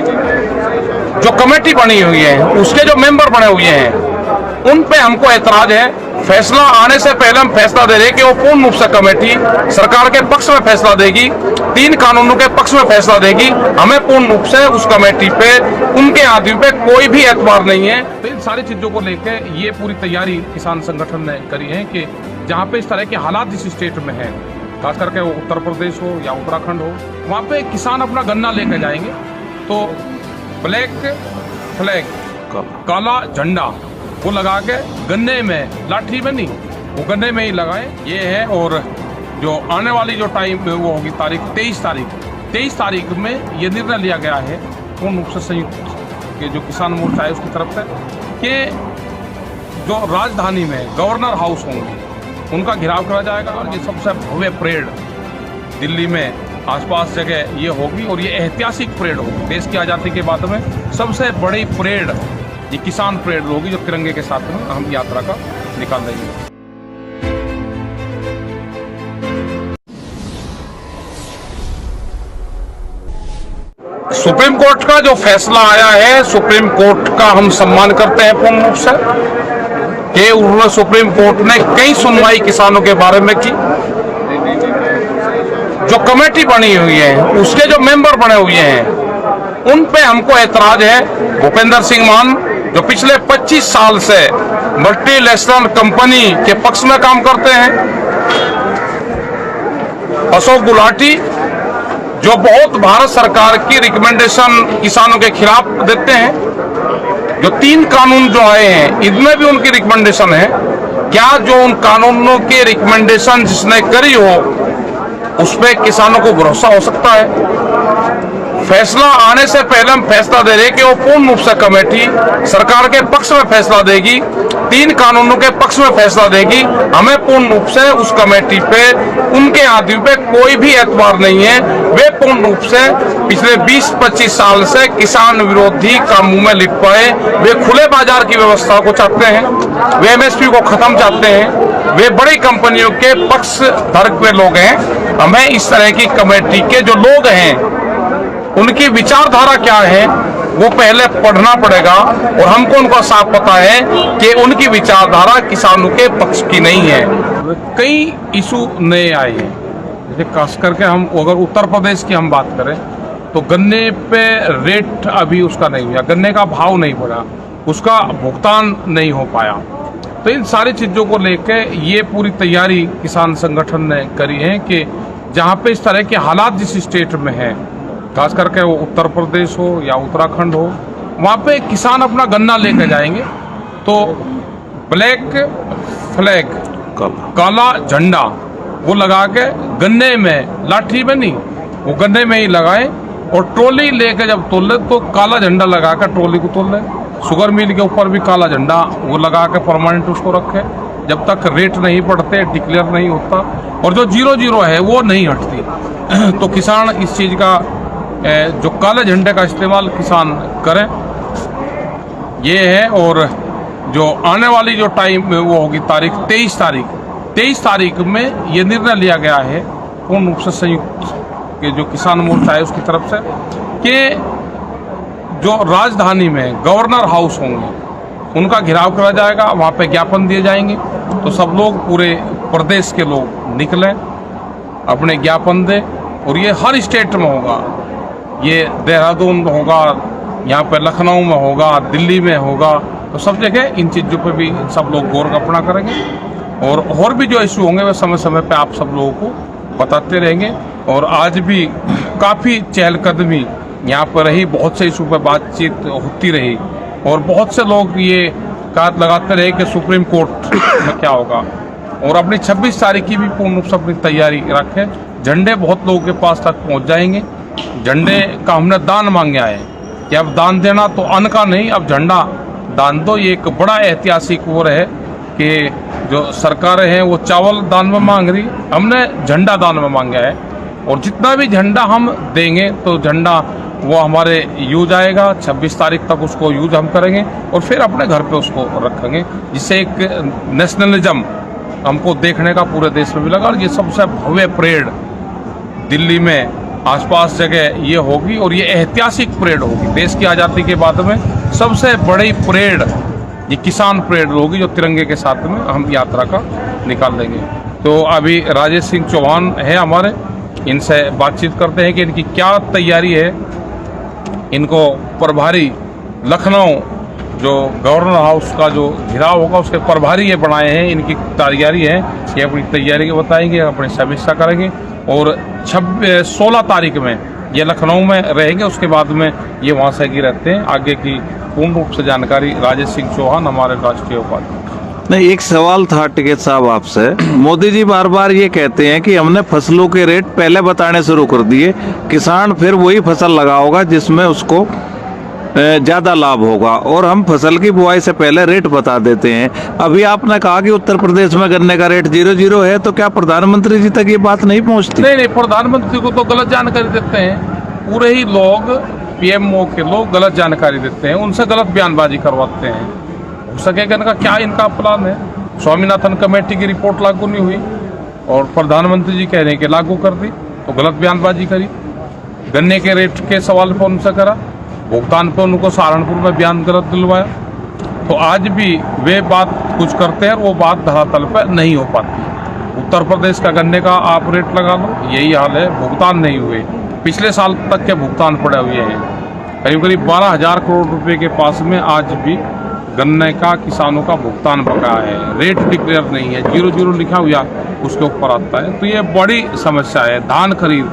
जो कमेटी बनी हुई है, उसके जो मेंबर बने हुए हैं, उन पे हमको ऐतराज है। फैसला आने से पहले हम फैसला दे रहे हैं कि वो पूर्ण रूप से कमेटी सरकार के पक्ष में फैसला देगी, 3 कानूनों के पक्ष में फैसला देगी। हमें पूर्ण रूप से उस कमेटी पे, उनके आदमी पे कोई भी एतबार नहीं है। तो इन सारी चीजों को लेकर ये पूरी तैयारी किसान संगठन ने करी है कि जहाँ पे इस तरह के हालात जिस स्टेट में है, खास करके वो उत्तर प्रदेश हो या उत्तराखंड हो, वहाँ पे किसान अपना गन्ना लेकर जाएंगे तो ब्लैक फ्लैग, काला झंडा वो लगा के गन्ने में, लाठी में नहीं, वो गन्ने में ही लगाए। ये है। और जो आने वाली जो टाइम वो होगी तारीख 23 तारीख में ये निर्णय लिया गया है पूर्ण रूप से संयुक्त के जो किसान मोर्चा है उसकी तरफ से कि जो राजधानी में गवर्नर हाउस होंगे उनका घेराव करा जाएगा और ये सबसे भव्य परेड दिल्ली में आसपास जगह ये होगी और ये ऐतिहासिक परेड होगी। देश की आज़ादी के बाद में सबसे बड़ी परेड ये किसान परेड होगी जो तिरंगे के साथ में हम यात्रा का निकाल देंगे। सुप्रीम कोर्ट का जो फैसला आया है, सुप्रीम कोर्ट का हम सम्मान करते हैं पूर्ण रूप से कि उन्होंने सुप्रीम कोर्ट ने कई सुनवाई किसानों के बारे में की। जो कमेटी बनी हुई है, उसके जो मेंबर बने हुए हैं, उन पे हमको ऐतराज है। भूपेंद्र सिंह मान जो पिछले 25 साल से मल्टीनेशनल कंपनी के पक्ष में काम करते हैं, अशोक गुलाटी जो बहुत भारत सरकार की रिकमेंडेशन किसानों के खिलाफ देते हैं, जो 3 कानून जो आए हैं इनमें भी उनकी रिकमेंडेशन है। क्या जो उन कानूनों की रिकमेंडेशन जिसने करी हो उस पर किसानों को भरोसा हो सकता है? फैसला आने से पहले हम फैसला दे रहे हैं कि वो पूर्ण रूप से कमेटी सरकार के पक्ष में फैसला देगी, 3 कानूनों के पक्ष में फैसला देगी। हमें पूर्ण रूप से उस कमेटी पे, उनके आदमी पे कोई भी एतबार नहीं है। वे पूर्ण रूप से पिछले 20-25 साल से किसान विरोधी कामों में लिपटे, वे खुले बाजार की व्यवस्था को चाहते हैं, वे MSP को खत्म चाहते हैं, वे बड़ी कंपनियों के पक्ष धर्क में लोग हैं। हमें इस तरह की कमेटी के जो लोग हैं उनकी विचारधारा क्या है वो पहले पढ़ना पड़ेगा और हमको उनका साफ पता है कि उनकी विचारधारा किसानों के पक्ष की नहीं है। कई इशू नए आए हैं, जैसे खास करके हम अगर उत्तर प्रदेश की हम बात करें तो गन्ने पे रेट अभी उसका नहीं हुआ, गन्ने का भाव नहीं बढ़ा, उसका भुगतान नहीं हो पाया। तो इन सारी चीज़ों को लेके ये पूरी तैयारी किसान संगठन ने करी है कि जहाँ पे इस तरह के हालात जिस स्टेट में है, खास करके वो उत्तर प्रदेश हो या उत्तराखंड हो, वहाँ पे किसान अपना गन्ना लेकर जाएंगे तो ब्लैक फ्लैग, काला झंडा वो लगा के गन्ने में, लाठी में नहीं, वो गन्ने में ही लगाए और ट्रॉली लेके जब तोल ले तो काला झंडा लगा कर ट्रॉली को तोल ले। शुगर मिल के ऊपर भी काला झंडा वो लगा के परमानेंट उसको रखे, जब तक रेट नहीं बढ़ते, डिक्लेयर नहीं होता और जो 0-0 है वो नहीं हटती। तो किसान इस चीज़ का जो काले झंडे का इस्तेमाल किसान करें, ये है। और जो आने वाली जो टाइम वो होगी तारीख 23 तारीख में ये निर्णय लिया गया है पूर्ण रूप से संयुक्त के जो किसान मोर्चा है उसकी तरफ से कि जो राजधानी में गवर्नर हाउस होंगे उनका घेराव करा जाएगा, वहाँ पे ज्ञापन दिए जाएंगे। तो सब लोग, पूरे प्रदेश के लोग निकलें, अपने ज्ञापन दें और ये हर स्टेट में होगा। ये देहरादून में होगा, यहाँ पे लखनऊ में होगा, दिल्ली में होगा, तो सब जगह इन चीज़ों पे भी सब लोग गौर अपना करेंगे और भी जो इशू होंगे वे समय समय पे आप सब लोगों को बताते रहेंगे। और आज भी काफ़ी चहलकदमी यहाँ पर रही, बहुत से इशू पर बातचीत होती रही और बहुत से लोग ये कात लगाते रहे कि सुप्रीम कोर्ट में क्या होगा। और अपनी 26 तारीख की भी पूर्ण रूप से अपनी तैयारी रखें। झंडे बहुत लोगों के पास तक पहुँच जाएंगे। झंडे का हमने दान मांगा है कि अब दान देना तो अन्न का नहीं, अब झंडा दान दो। ये एक बड़ा ऐतिहासिक वो है कि जो सरकारें हैं वो चावल दान में मांग रही, हमने झंडा दान में मांगा है। और जितना भी झंडा हम देंगे तो झंडा वो हमारे यूज आएगा। 26 तारीख तक उसको यूज हम करेंगे और फिर अपने घर पे उसको रखेंगे, जिससे एक नेशनलिज्म हमको देखने का पूरे देश में मिलेगा। और ये सबसे भव्य परेड दिल्ली में आसपास जगह ये होगी और ये ऐतिहासिक परेड होगी। देश की आज़ादी के बाद में सबसे बड़ी परेड ये किसान परेड होगी, जो तिरंगे के साथ में हम यात्रा का निकाल देंगे। तो अभी राजेश सिंह चौहान है हमारे, इनसे बातचीत करते हैं कि इनकी क्या तैयारी है। इनको प्रभारी लखनऊ जो गवर्नर हाउस का जो घेराव होगा उसके प्रभारी ये बनाए हैं। इनकी तैयारी है, ये अपनी तैयारी के बताएंगे, अपनी समीक्षा करेंगे और 16 तारीख में ये लखनऊ में रहेंगे। उसके बाद में ये वहाँ से रहते हैं। आगे की पूर्ण रूप से जानकारी राजेश सिंह चौहान हमारे राष्ट्रीय उपाध्यक्ष। नहीं, एक सवाल था टिकैत साहब आपसे। मोदी जी बार बार ये कहते हैं कि हमने फसलों के रेट पहले बताने शुरू कर दिए, किसान फिर वही फसल लगाओगा जिसमें उसको ज्यादा लाभ होगा, और हम फसल की बुआई से पहले रेट बता देते हैं। अभी आपने कहा कि उत्तर प्रदेश में गन्ने का रेट 0-0 है, तो क्या प्रधानमंत्री जी तक ये बात नहीं पहुंचती? नहीं, प्रधानमंत्री को तो गलत जानकारी देते हैं। पूरे ही लोग पीएमओ के लोग गलत जानकारी देते हैं, उनसे गलत बयानबाजी करवाते हैं। हो सकेगा इनका क्या इनका प्लान है। स्वामीनाथन कमेटी की रिपोर्ट लागू नहीं हुई और प्रधानमंत्री जी कह रहे हैं कि लागू कर दी, तो गलत बयानबाजी करी। गन्ने के रेट के सवाल पर उनसे करा, भुगतान पर उनको सहारनपुर में बयान गलत दिलवाया। तो आज भी वे बात कुछ करते हैं और वो बात धरातल पर नहीं हो पाती। उत्तर प्रदेश का गन्ने का आप रेट लगा लो, यही हाल है। भुगतान नहीं हुए, पिछले साल तक के भुगतान पड़े हुए हैं। करीब करीब 12,000 करोड़ रुपए के पास में आज भी गन्ने का किसानों का भुगतान बकाया है। रेट डिक्लेयर नहीं है, 0-0 लिखा हुआ उसके ऊपर आता है। तो ये बड़ी समस्या है। धान खरीद,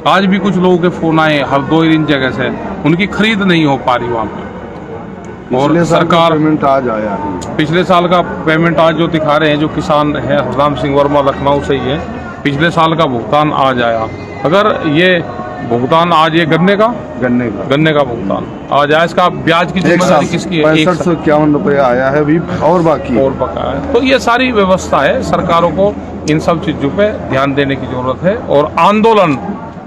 आज भी कुछ लोगों के फोन आए हर 2 जगह से, उनकी खरीद नहीं हो पा रही वहाँ पे। और सरकार पेमेंट आज आया है, पिछले साल का पेमेंट आज जो दिखा रहे हैं, जो किसान है हरराम सिंह वर्मा लखनऊ से ही है, पिछले साल का भुगतान आज आया। अगर ये भुगतान आज ये गन्ने का भुगतान आज आया, इसका ब्याज की जिम्मेदारी किसकी है? 6551 रुपया आया है अभी और बाकी और बकाया है। तो ये सारी व्यवस्था है, सरकारों को इन सब चीजों पे ध्यान देने की जरूरत है। और आंदोलन,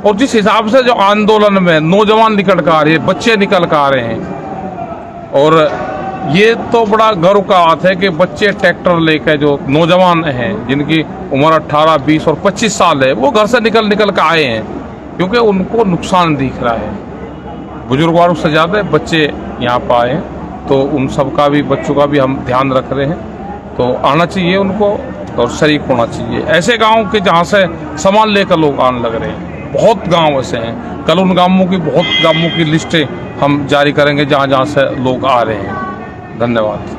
और जिस हिसाब से जो आंदोलन में नौजवान निकल कर आ रहे हैं, बच्चे निकल कर आ रहे हैं, और ये तो बड़ा गर्व का बात है कि बच्चे ट्रैक्टर लेकर जो नौजवान हैं जिनकी उम्र 18, 20 और 25 साल है, वो घर से निकल कर आए हैं क्योंकि उनको नुकसान दिख रहा है। बुजुर्ग वालों से ज़्यादा बच्चे यहाँ पर आए हैं, तो उन सब का भी, बच्चों का भी हम ध्यान रख रहे हैं। तो आना चाहिए उनको और शरीक होना चाहिए। ऐसे गाँव के जहाँ से सामान लेकर लोग आने लग रहे हैं, बहुत गांव ऐसे हैं। कल उन बहुत गांवों की लिस्टें हम जारी करेंगे जहां जहां से लोग आ रहे हैं। धन्यवाद।